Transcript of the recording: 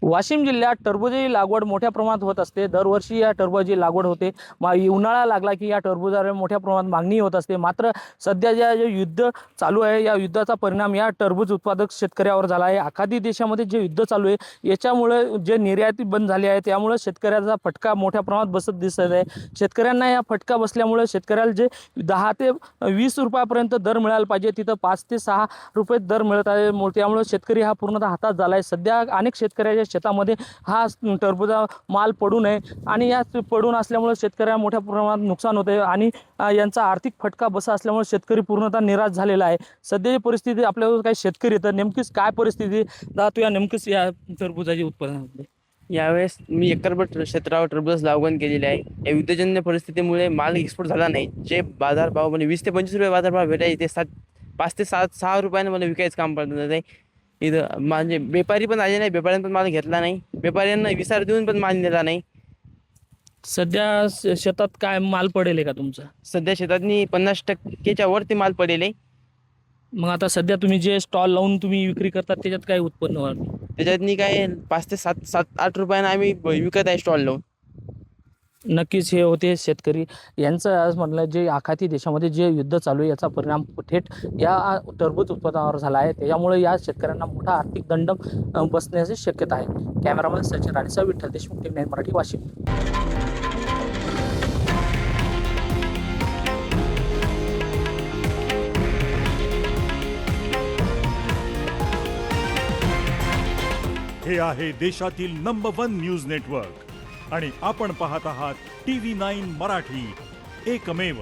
वाशिम जिल्ह्यात टरबूजाची लागवड मोठ्या प्रमाणात होत असते। दरवर्षी या टरबूजाची लागवड होते। उन्हाळा लागला की या टरबूजाला मोठ्या प्रमाणात मागणी होत असते। मात्र सध्या जे युद्ध चालू आहे या युद्धाचा परिणाम या टरबूज उत्पादक शेतकऱ्यावर झाला आहे। आखाती देशामध्ये जे युद्ध चालू आहे याच्यामुळे जे निर्याती बंद झाली आहे त्यामुळे शेतकऱ्याचा फटका मोठ्या प्रमाणात बसत दिसत आहे। शेतकऱ्यांना या फटका बसल्यामुळे शेतकऱ्याला जे 10 ते 20 रुपयापर्यंत दर मिळायला पाहिजे तिथं 5 ते 6 रुपये दर मिळत आहे। त्यामुळे शेतकरी हा पूर्णतः हातात झाला आहे। सध्या अनेक शेतकऱ्याच्या शेतामध्ये हा टरबूजा माल पडू नये आणि या पडून असल्यामुळे शेतकऱ्यांना मोठ्या प्रमाणात नुकसान होते आणि यांचा आर्थिक फटका बसा असल्यामुळे शेतकरी पूर्णतः निराश झालेला आहे। सध्याची परिस्थिती आपल्यावर काही शेतकरी तर नेमकीच काय परिस्थिती दाखवतो या नेमकीच या टरबूजाची उत्पादनामध्ये। यावेळेस मी एकरभर क्षेत्रावर टरबूज लागवड केलेली आहे। या युद्धजन्य परिस्थितीमुळे माल एक्सपोर्ट झाला नाही। जे बाजारभाव म्हणजे 20 ते 25 रुपये बाजारभाव भेटायचे ते 5 ते 6 रुपयाने मला विकायचं काम पडत आहे। इथं म्हणजे व्यापारी पण आले नाही, व्यापाऱ्यांनी पण माल घेतला नाही, व्यापाऱ्यांना विचार देऊन पण माल नेला नाही। सध्या शेतात काय माल पडेल का तुमचा? सध्या शेतातनी 50% वरती माल पडेल आहे। मग आता सध्या तुम्ही जे स्टॉल लावून तुम्ही विक्री करतात त्याच्यात काय उत्पन्न वाढतं? त्याच्यातनी काय 5 ते 7-8 रुपयाने आम्ही विकत आहे स्टॉल लावून। नक्कीच हे होते शेतकरी यांचं आज म्हटलं जे आखाती देशामध्ये जे युद्ध चालू आहे याचा परिणाम थेट या टरबूज उत्पादनावर झाला आहे। त्याच्यामुळे या शेतकऱ्यांना मोठा आर्थिक दंड बसण्याची शक्यता आहे। कॅमेरामॅन सचिन राणेचा विठ्ठल देशमुख, टीव्ही 9 मराठी, वाशिम। हे आहे देशातील नंबर 1 न्यूज नेटवर्क आणि आपण पाहत आहात TV9 मराठी, एकमेव।